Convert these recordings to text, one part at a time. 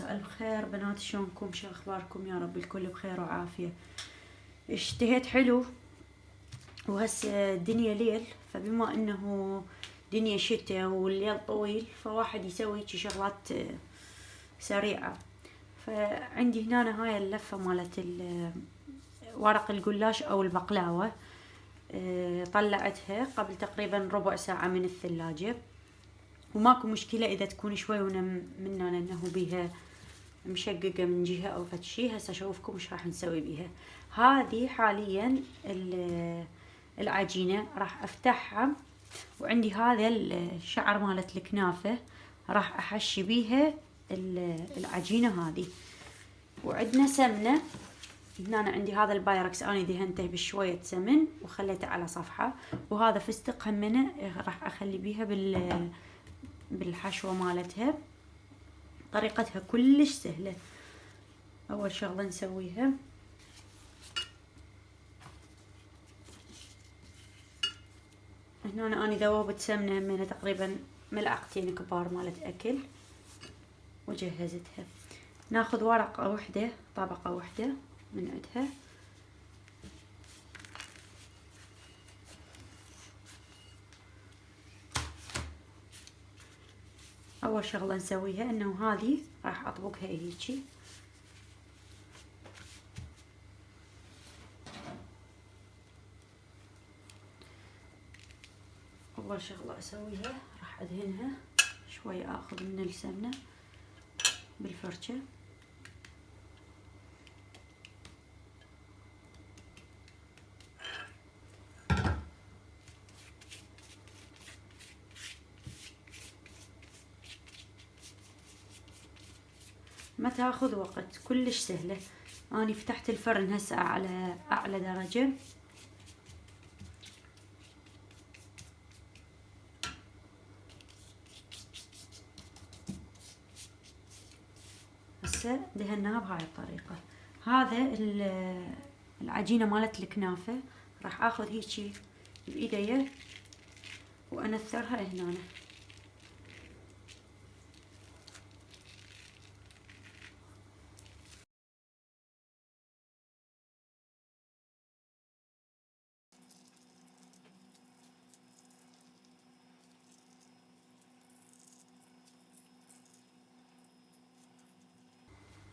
مساء الخير بنات، شلونكم؟ شو اخباركم؟ يا رب الكل بخير وعافية. اشتهيت حلو وهسه الدنيا ليل، فبما انه دنيا شتاء والليل طويل فواحد يسوي شغلات سريعة. فعندي هنا هاي اللفة مالت ورق الجلاش او البقلاوة. طلعتها قبل تقريبا ربع ساعة من الثلاجة، وماكو مشكلة اذا تكون شوي مننا لانه بيها مشققة من جهة او فد شي. هسه اشوفكم وش راح نسوي بيها. هذه حاليا العجينة راح افتحها، وعندي هذا الشعر مالت الكنافة راح احشي بيها العجينة هذه. وعندنا سمنة هنا، عندي هذا البايركس اني دهنته بشوية سمن وخليته على صفحة، وهذا فستق همنه راح اخلي بيها بالحشوة مالتها. طريقتها كلش سهلة. اول شغلة نسويها هنا اني ذوبت سمنة من تقريبا ملعقتين كبار مالت اكل وجهزتها. ناخذ ورقة وحدة، طبقة وحدة من عندها، اول شغلة نسويها انه هذه راح اطبقها هيجي، اول شغلة اسويها راح ادهنها شوي، اخذ من السمنة بالفرشة ما تاخذ وقت، كلش سهلة. اني فتحت الفرن هسه على اعلى درجة، هسه دهناها بهاي الطريقة. هذا العجينة مالت الكنافة راح اخذ هيجي بايدي وانثرها هنا.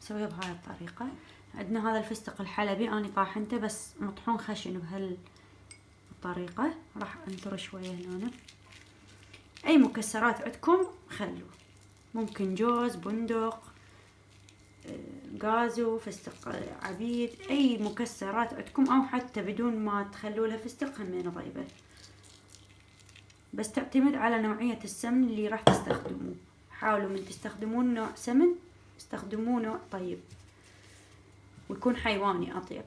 نسويها بهاي الطريقة. عندنا هذا الفستق الحلبي اني طاحنته بس مطحون خشن بهالطريقة. راح انثر شوية هنا. اي مكسرات عندكم خلوا، ممكن جوز، بندق، غازو، فستق عبيد، اي مكسرات عندكم، او حتى بدون ما تخلوا لها فستق همين طيبة، بس تعتمد على نوعية السمن اللي راح تستخدموه. حاولوا من تستخدمون نوع سمن استخدموه نوع طيب ويكون حيواني اطيب.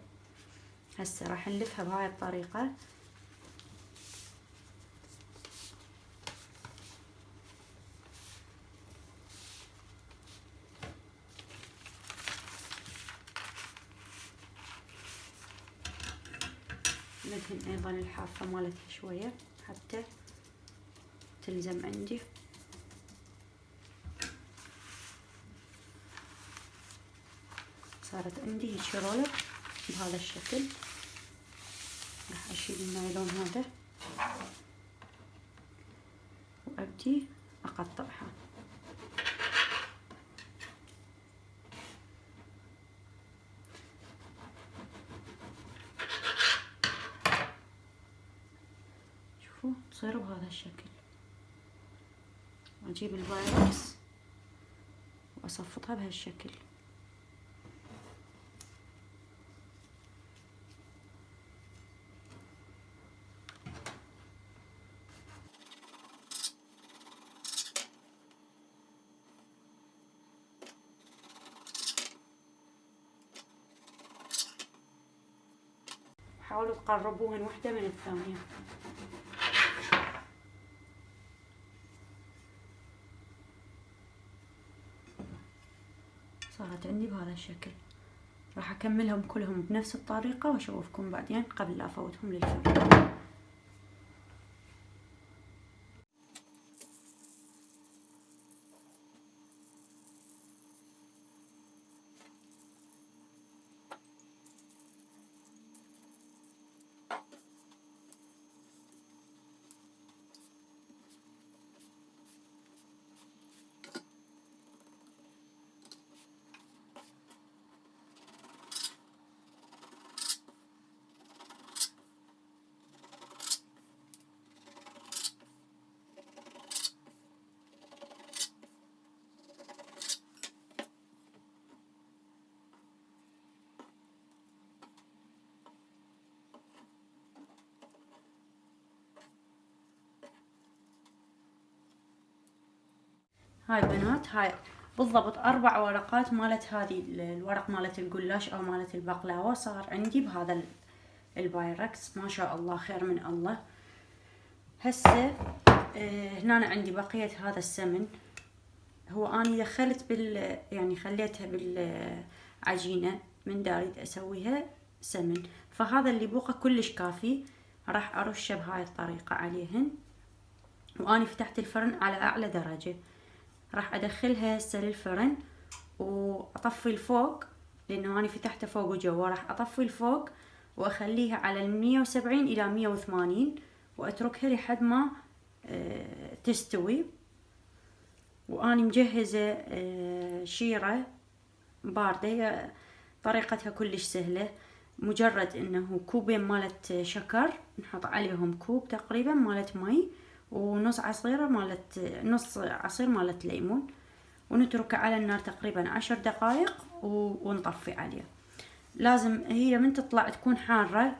هسه راح نلفها بهاي الطريقة. ندهن ايضا الحافة مالتها شوية حتى تلزم عندي. صارت عندي هيك رولة بهذا الشكل. راح اشيل النايلون هذا وابدي اقطعها. شوفوا تصير بهذا الشكل. واجيب البايركس واصفطها بهالشكل. حاولوا تقربوهن واحدة من الثانية. صارت عندي بهذا الشكل. راح اكملهم كلهم بنفس الطريقة واشوفكم بعدين قبل لا افوتهم للفرن. هاي بنات، هاي بالضبط 4 ورقات مالت هذه الورق مالت القلاش او مالت البقلاوة صار عندي بهذا البايركس. ما شاء الله خير من الله. هسه هنا عندي بقية هذا السمن. هو اني دخلت يعني خليتها بالعجينة من داريد اسويها سمن، فهذا اللي بوقه كلش كافي. راح ارشه بهاي الطريقة عليهن، واني فتحت الفرن على اعلى درجة. راح ادخلها هسه للفرن واطفي الفوق، لانه اني فتحته فوق وجوا. راح اطفي الفوق واخليها على 170 الى 180 واتركها لحد ما تستوي. واني مجهزة شيرة باردة، هي طريقتها كلش سهلة. مجرد انه كوبين مالت شكر نحط عليهم كوب تقريبا مالت مي، ونص عصير مالت ليمون، ونتركه على النار تقريبا 10 دقائق ونطفي عليه. لازم هي من تطلع تكون حارة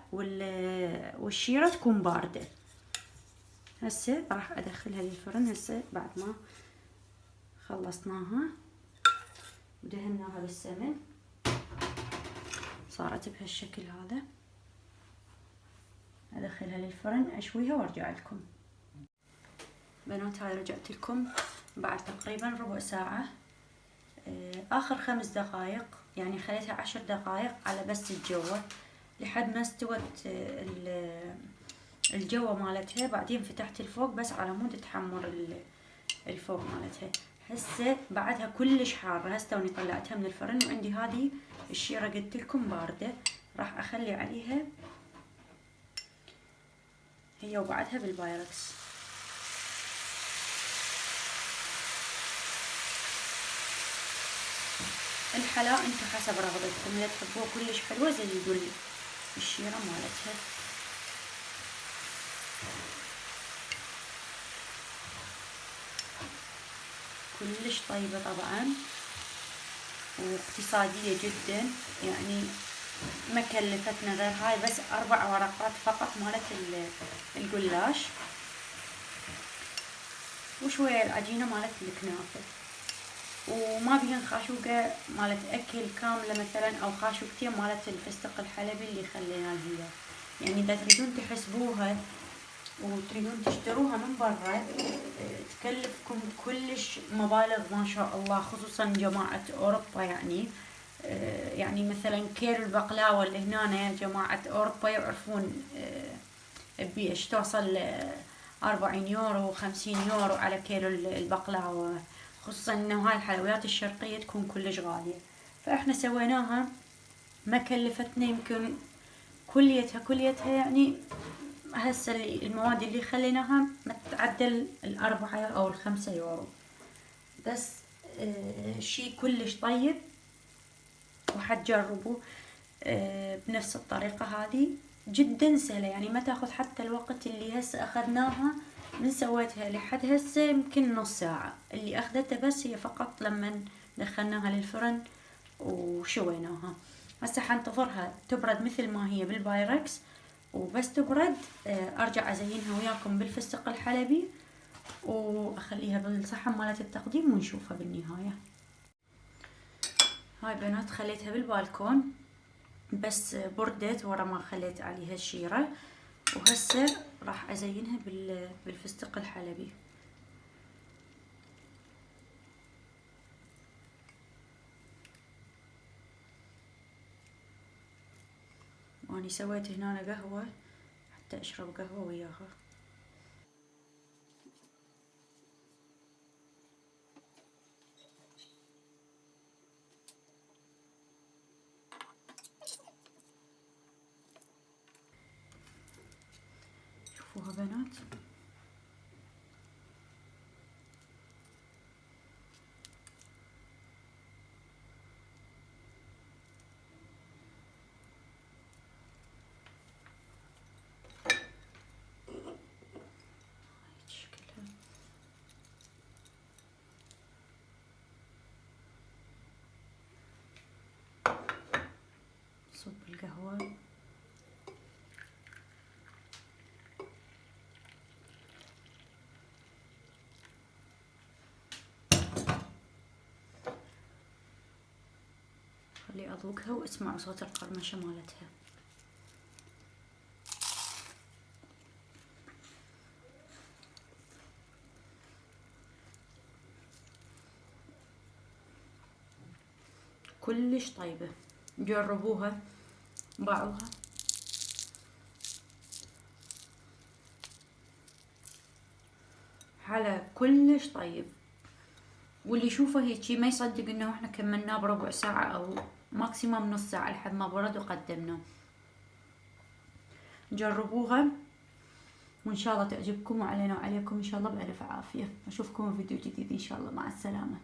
والشيرة تكون باردة. هسه راح ادخلها للفرن هسه بعد ما خلصناها ودهناها بالسمن. صارت بهالشكل هذا. ادخلها للفرن اشويها وارجع لكم. بنات هاي رجعت لكم بعد تقريبا ربع ساعة. اخر 5 دقائق، يعني خليتها 10 دقائق على بس الجوة لحد ما استوت الجوة مالتها. بعدين فتحت الفوق بس على مود تحمر الفوق مالتها. هسه بعدها كلش حارة. هسه توني طلعتها من الفرن وعندي هذه الشيرة قلت لكم باردة. راح اخلي عليها هي وبعدها بالبايركس. الحلا انتو حسب رغبتكم، اذا تحبوه كلش حلوة زيدوا الشيرة مالتها. كلش طيبة طبعا واقتصادية جدا، يعني ما كلفتنا غير هاي بس 4 ورقات فقط مالت القلاش، وشوية العجينة مالت الكنافة. وما بيهن خاشوقة مالت اكل كاملة مثلا او خاشوقتين مالت الفستق الحلبي اللي خلينا هي. يعني اذا تريدون تحسبوها وتريدون تشتروها من برا تكلفكم كلش مبالغ ما شاء الله، خصوصا جماعة اوروبا. يعني مثلا كيلو البقلاوة اللي هنا جماعة اوروبا يعرفون بيش توصل 40 يورو و50 يورو على كيلو البقلاوة، خصوصا انه هاي الحلويات الشرقية تكون كلش غالية. فاحنا سويناها ما كلفتنا يمكن كليتها يعني هسه المواد اللي خليناها ما تتعدل 4 أو 5 يورو بس. شي كلش طيب وحتجربوا بنفس الطريقة هذه جدا سهلة. يعني ما تاخذ حتى الوقت اللي هسه اخذناها من سويتها لحد هسه يمكن نص ساعة. اللي اخذته بس هي فقط لما دخلناها للفرن وشويناها. هسه حنتظرها تبرد مثل ما هي بالبايركس، وبس تبرد ارجع ازينها وياكم بالفستق الحلبي واخليها بالصحن مالت التقديم ونشوفها بالنهاية. هاي بنات خليتها بالبالكون بس بردت ورا ما خليت عليها الشيرة، وهسه راح ازينها بالفستق الحلبي. واني سويت هنا قهوة حتى اشرب قهوة وياها. شوفوها بنات. صب القهوة خلي اذوقها واسمعوا صوت القرمشة مالتها. كلش طيبة، جربوها باعوها. حلا كلش طيب، واللي يشوفه هيجي ما يصدق انه احنا كملناه بربع ساعة او ماكسيموم نص ساعة لحد ما برد وقدمناه. جربوها وان شاء الله تعجبكم، وعلينا وعليكم ان شاء الله بألف عافية. اشوفكم في فيديو جديد ان شاء الله. مع السلامة.